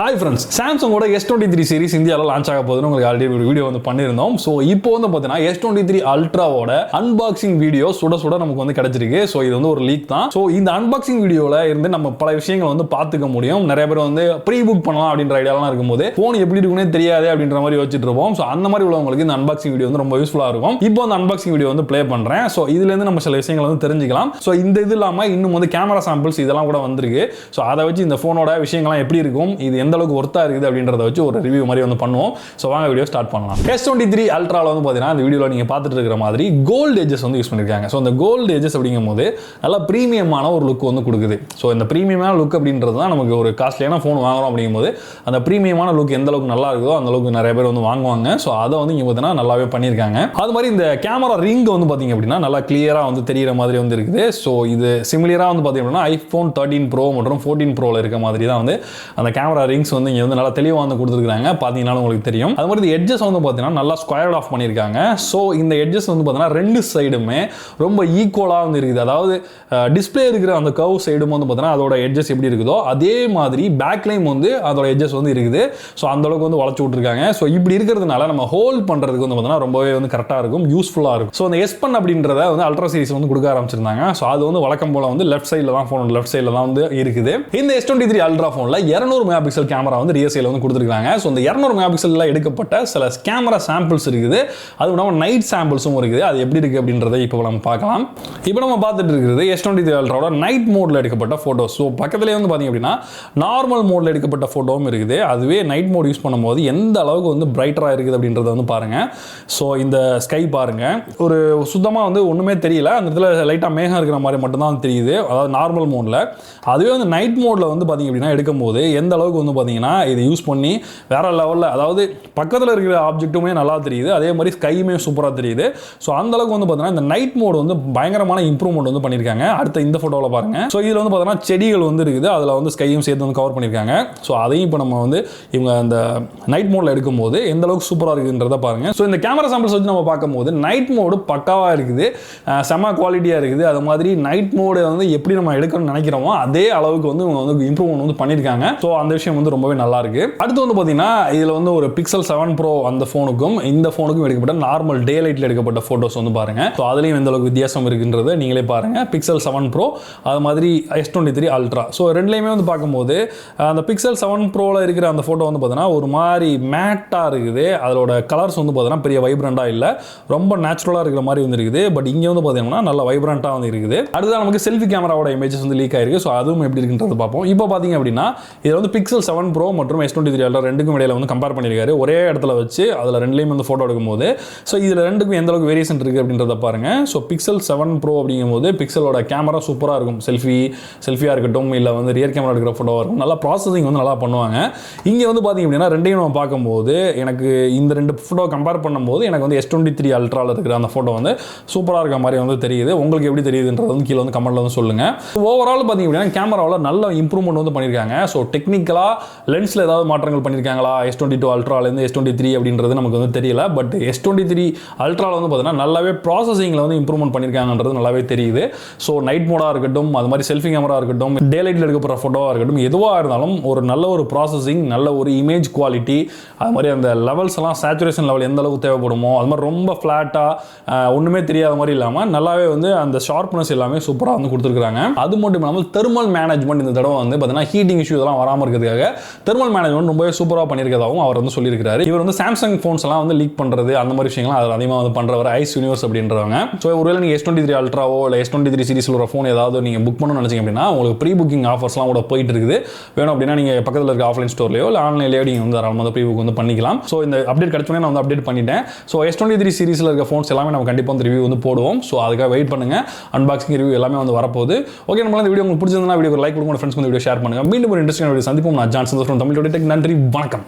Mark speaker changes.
Speaker 1: Hi friends, Samsung S23 series இந்தியாவில் launch ஆக போகுதுன்னு உங்களுக்கு ஆல்ரெடி ஒரு வீடியோ வந்து பண்ணியிருந்தோம். ஸோ இப்போ வந்து பார்த்தீங்கன்னா S23 அல்ட்ராவோட அன்பாக்சிங் வீடியோ சுட சுட நமக்கு வந்து கிடைச்சிருக்கு. ஸோ இது வந்து ஒரு லீக் தான். ஸோ இந்த அன்பாக்சிங் வீடியோவில் இருந்து நம்ம பல விஷயங்கள் வந்து பார்த்துக்க முடியும். நிறைய பேர் வந்து ப்ரீ புக் பண்ணலாம் அப்படின்ற ஐடியாலாம் இருக்கும்போது ஃபோன் எப்படி இருக்குன்னே தெரியாது அப்படின்ற மாதிரி யோசிச்சுட்டு இருப்போம். ஸோ அந்த மாதிரி உள்ளவங்களுக்கு இந்த அன்பாக்சிங் வீடியோ வந்து ரொம்ப யூஸ்ஃபுல்லாக இருக்கும். இப்போ அந்த அன்பாக்சிங் வீடியோ வந்து ப்ளே பண்ணுறேன். ஸோ இதுலேருந்து நம்ம சில விஷயங்கள் வந்து தெரிஞ்சுக்கலாம். ஸோ இந்த இது இல்லாமல் இன்னும் வந்து கேமரா சாம்பிள்ஸ் இதெல்லாம் கூட வந்திருக்கு. ஸோ அதை வச்சு இந்த ஃபோனோட விஷயங்கள்லாம் எப்படி இருக்கும், இது எந்த அளவுக்கு ஒர்த்தா இருக்குது அப்படின்றத வச்சு ஒரு ரிவ்யூ மாதிரி வந்து பண்ணுவோம். ஸோ வாங்க வீடியோ ஸ்டார்ட் பண்ணலாம். S23 அல்ட்ராவில் வந்து பார்த்தீங்கன்னா இந்த வீடியோவில் நீங்கள் பார்த்துட்டு இருக்கிற மாதிரி கோல்டு எஜஸ் வந்து யூஸ் பண்ணியிருக்காங்க. ஸோ இந்த கோல்டு எஜஸ் அப்படிங்கும் போது நல்லா ப்ரீமியமான ஒரு லுக் வந்து கொடுக்குது. ஸோ இந்த ப்ரீமியமான லுக் அப்படின்றது தான் நமக்கு ஒரு காஸ்ட்லியான ஃபோன் வாங்குறோம் அப்படிங்கும்போது அந்த ப்ரீமியமான லுக் எந்த அளவுக்கு நல்லா இருக்குதோ அந்த அளவுக்கு நிறைய பேர் வந்து வாங்குவாங்க. ஸோ அதை வந்து இங்கே பார்த்தீங்கன்னா நல்லாவே பண்ணியிருக்காங்க. அது மாதிரி இந்த கேமரா ரிங் வந்து பார்த்தீங்க அப்படின்னா நல்லா கிளியராக வந்து தெரிகிற மாதிரி வந்து இருக்குது. ஸோ இது சிமிலராக வந்து பார்த்தீங்க அப்படின்னா iPhone 13 Pro மற்றும் 14 Proவில் இருக்க மாதிரி தான் வந்து அந்த கேமரா ரிங்ஸ் வந்து இங்கே வந்து நல்லா தெளிவாக வந்து கொடுத்துருக்காங்க. பார்த்தீங்கன்னா உங்களுக்கு தெரியும். அது மாதிரி இந்த எட்ஜஸ் வந்து பார்த்தீங்கன்னா நல்லா ஸ்கொயர்ட் ஆஃப் பண்ணியிருக்காங்க. ஸோ இந்த எட்ஜஸ் வந்து பார்த்தீங்கன்னா ரெண்டு சைடுமே ரொம்ப ஈக்குவலாக வந்து இருக்குது. அதாவது டிஸ்பிளே இருக்கிற அந்த கர்வ் சைடும் வந்து பார்த்தீங்கன்னா அதோட எட்ஜஸ் எப்படி இருக்குதோ அதே மாதிரி பேக்லையும் வந்து அதோட எட்ஜஸ் வந்து இருக்குது. ஸோ அந்த அளவுக்கு வந்து வளைச்சு விட்டுருக்காங்க. ஸோ இப்படி இருக்கிறதுனால நம்ம ஹோல்ட் பண்ணுறதுக்கு வந்து பார்த்தீங்கன்னா ரொம்பவே வந்து கரெக்டாக இருக்கும், யூஸ்ஃபுல்லாக இருக்கும். ஸோ அந்த S10 அப்படின்றத வந்து அல்ட்ரா சீரிஸ் வந்து கொடுக்க ஆரம்பிச்சிருந்தாங்க. ஸோ அது வந்து வழக்கம் போல வந்து லெஃப்ட் சைடில் தான் ஃபோன் லெஃப்ட் சைடில் தான் வந்து இருக்குது. இந்த S23 அல்ட்ரா ஃபோனில் 200 மெகா பிக்சல் கேமரா வந்து ரியர் சைடில் வந்து கொடுத்துருக்காங்க. ஸோ இந்த 200 மெகா பிக்சலில் எடுக்கப்பட்ட சில கேமரா சாம்பிள்ஸ் இருக்குது. அது இல்லாமல் நைட் சாம்பிள்ஸும் இருக்குது. அது எப்படி இருக்குது அப்படின்றத இப்போ நம்ம பார்க்கலாம். இப்போ நம்ம பார்த்துட்டு இருக்கிறது S23 அல்ட்ராவோட நைட் மோடில் எடுக்கப்பட்ட ஃபோட்டோஸ். ஸோ பக்கத்துலேயே வந்து பார்த்தீங்க அப்படின்னா நார்மல் மோடில் எடுக்கப்பட்ட ஃபோட்டோவும் இருக்குது. அதுவே நைட் மோட் யூஸ் பண்ணும்போது எந்த அளவுக்கு வந்து பிரைட்டராக இருக்குது அப்படின்றத வந்து பாருங்கள். ஸோ இந்த ஸ்கை பாருங்கள், ஒரு சுத்தமாக வந்து ஒன்றுமே தெரியல. அந்த இடத்துல லைட்டாக மேகம் இருக்கிற மாதிரி மட்டும்தான் தெரியுது, அதாவது நார்மல் மோடில். அதுவே வந்து நைட் மோடில் வந்து பார்த்தீங்க அப்படின்னா எடுக்கும்போது எந்த அளவுக்கு வந்து பார்த்தீங்கன்னா இதை யூஸ் பண்ணி வேற லெவலில், அதாவது பக்கத்தில் இருக்கிற ஆப்ஜெக்ட்டுமே நல்லா தெரியுது, அதே மாதிரி ஸ்கையுமே சூப்பராக தெரியுது. ஸோ அந்த அளவுக்கு வந்து பார்த்தீங்கன்னா இந்த நைட் மோட் வந்து பயங்கரமான இம்ப்ரூவ்மெண்ட் வந்து பண்ணியிருக்காங்க. அடுத்த இந்த ஃபோட்டோவில் பாருங்க. ஸோ இதில் வந்து பார்த்தீங்கன்னா செடிகள் வந்து இருக்குது, அதில் வந்து ஸ்கையும் சேர்த்து வந்து கவர் பண்ணியிருக்காங்க. ஸோ அதையும் இப்போ நம்ம வந்து இவங்க அந்த நைட் மோடில் எடுக்கும்போது எந்த அளவுக்கு சூப்பராக இருக்குன்றத பாருங்க. ஸோ இந்த கேமரா சாம்பிள்ஸ் வச்சு நம்ம பார்க்கும்போது நைட் மோடு பக்காவாக இருக்குது, செம குவாலிட்டியாக இருக்குது. அது மாதிரி நைட் மோடு வந்து எப்படி நம்ம எடுக்கணும்னு நினைக்கிறோமோ அதே அளவுக்கு வந்து இவங்க வந்து இம்ப்ரூவ்மெண்ட் வந்து பண்ணியிருக்காங்க. ஸோ அந்த விஷயம் வந்து ரொம்பவே நல்லா இருக்கு. அடுத்து வந்து பார்த்தீங்கன்னா இதில் வந்து ஒரு Pixel 7 Pro அந்த ஃபோனுக்கும் இந்த ஃபோனுக்கும் எடுக்கப்பட்ட நார்மல் டே லைட்டில் எடுக்கப்பட்ட ஃபோட்டோஸ் வந்து பாருங்க. ஸோ அதுலேயும் எந்த அளவுக்கு வித்தியாசம் இருக்குன்றதை நீங்களே பாருங்க. Pixel 7 Pro அது மாதிரி S23 அல்ட்ரா. ஸோ ரெண்டுலேயுமே வந்து பார்க்கும்போது அந்த Pixel 7 Proவில் இருக்கிற அந்த ஃபோட்டோ வந்து பார்த்தீங்கன்னா ஒரு மாதிரி மேட்டாக இருக்குது. அதோட கலர்ஸ் வந்து பார்த்தீங்கன்னா பெரிய வைப்ரண்டாக இல்லை, ரொம்ப நேச்சுரலாக இருக்கிற மாதிரி வந்து இருக்குது. பட் இங்கே வந்து பார்த்தீங்கன்னா நல்ல வைப்ரண்டாக வந்து இருக்குது. அடுத்தது நமக்கு செல்ஃபி கேமராவோட இமேஜஸ் வந்து லீக் ஆயிருக்கு. ஸோ அதுவும் எப்படி இருக்குன்றது பார்ப்போம். இப்போ பார்த்தீங்க அப்படின்னா இதில் வந்து Pixel 7 Pro மற்றும் S23 அல்ட்ரா ரெண்டுக்கும் இடையில வந்து கம்பேர் பண்ணியிருக்காரு. ஒரே இடத்துல வச்சு அதில் ரெண்டுலேயும் வந்து ஃபோட்டோ எடுக்கும்போது ஸோ இதில் ரெண்டுக்கும் எந்த அளவுக்கு வேரியேஷன் இருக்குது அப்படின்றத பாருங்க. ஸோ Pixel 7 Pro அப்படிங்கும்போது பிக்சலோட கேமரா சூப்பராக இருக்கும். செல்ஃபியாக இருக்கட்டும், இல்லை வந்து ரியர் கேமரா எடுக்கிற ஃபோட்டோவாக இருக்கும், நல்லா ப்ராசஸிங் வந்து நல்லா பண்ணுவாங்க. இங்கே வந்து பார்த்தீங்க அப்படின்னா ரெண்டையும் நம்ம பார்க்கும்போது எனக்கு இந்த ரெண்டு ஃபோட்டோ கம்பேர் பண்ணும்போது எனக்கு வந்து S23 அல்ட்ராவில் இருக்கிற அந்த ஃபோட்டோ வந்து சூப்பராக இருக்க மாதிரி வந்து தெரியுது. உங்களுக்கு எப்படி தெரியுதுன்றது வந்து கீழே வந்து கமெண்ட்ல வந்து சொல்லுங்கள். ஓவரால் பார்த்தீங்க அப்படின்னா கேமராவில் நல்ல இம்ப்ரூவ்மெண்ட் வந்து பண்ணியிருக்காங்க. ஸோ டெக்னிக்கலாக லென்ஸில் ஏதாவது மாற்றங்கள் பண்ணியிருக்காங்களா S22 அல்ட்ராலேருந்து S23 அப்படின்றது நமக்கு வந்து தெரியல. பட் S23 அல்ட்ராவில் வந்து பார்த்தீங்கன்னா நல்லாவே ப்ராசஸிங்கில் வந்து இம்ப்ரூவ்மெண்ட் பண்ணியிருக்காங்கன்றது நல்லாவே தெரியுது. ஸோ நைட் மோடாக இருக்கட்டும், அது மாதிரி செல்ஃபி கேமரா இருக்கட்டும், டே லைட்டில் எடுக்கப்படுற ஃபோட்டோவாக இருக்கட்டும், எதுவாக இருந்தாலும் ஒரு நல்ல ஒரு ப்ராசஸிங், நல்ல ஒரு இமேஜ் குவாலிட்டி, அது மாதிரி அந்த லெவல்ஸ் எல்லாம் சேச்சுரேஷன் லெவல் எந்த அளவுக்கு தேவைப்படுமோ அது மாதிரி ரொம்ப ஃப்ளாட்டாக ஒன்றுமே தெரியாத மாதிரி இல்லாமல் நல்லாவே வந்து அந்த ஷார்ப்னஸ் எல்லாமே சூப்பராக வந்து கொடுத்துருக்காங்க. அது மட்டும் இல்லாமல் தெர்மல் மேனேஜ்மெண்ட் இந்த தடவை வந்து பார்த்தீங்கன்னா ஹீட்டிங் இஷ்யூ இதெல்லாம் வராமல் இருக்கிறதுக்காக தெர்மல் மேனேஜ்மெண்ட் ரொம்பவே சூப்பராக பண்ணியிருக்கதாகவும் அவர் வந்து சொல்லியிருக்காரு. இவர் வந்து சாம்சங் ஃபோன்ஸ் எல்லாம் வந்து லீக் பண்ணுறது அந்த மாதிரி விஷயங்கள்லாம் அவர் அதிகமாக வந்து பண்ணுறவர் ஐஸ் யூனிவர்ஸ் அப்படின்றவங்க. ஸோ ஒருவேளை நீங்கள் S23 அல்ட்ராவோ இல்லை S23 சீரிஸில் ஒரு ஃபோன் ஏதாவது நீங்கள் புக் பண்ணணும்னு நினச்சிங்க அப்படின்னா உங்களுக்கு ப்ரீ புக்கிங் ஆஃபர்ஸ்லாம் கூட போயிட்டு இருக்குது. வேணும் அப்படின்னா நீங்கள் பக்கத்தில் இருக்க ஆஃப்லைன் ஸ்டோர்லையோ இல்லை ஆன்லைன்லேயோ நீங்கள் வந்து தாராளமாக ப்ரீ புக் வந்து பண்ணிக்கலாம். ஸோ இந்த அப்டேட் கிடைச்சோன்னே நான் வந்து அப்டேட் பண்ணிட்டேன். ஸோ S23 சீரிஸில் இருக்க ஃபோன்ஸ் எல்லாமே நம்ம கண்டிப்பாக வந்து ரிவ்யூ வந்து போடுவோம். ஸோ அதுக்காக வெயிட் பண்ணுங்க. அன்பாக்சிங் ரிவ்யூ எல்லாமே வந்து வரப்போகுது. ஓகே, நம்மளால இந்த வீடியோ உங்களுக்கு பிடிச்சிருந்தா வீடியோ லைக் கொடுங்க, ஃப்ரெண்ட்ஸ் வந்து வீடியோ ஷேர் பண்ணுங்க. மீண்டும் ஒரு இன்ட்ரெஸ்டிங் வீடியோ சந்திப்போம். நான் ஜான்சன் தமிழ் டெக். நன்றி, வணக்கம்.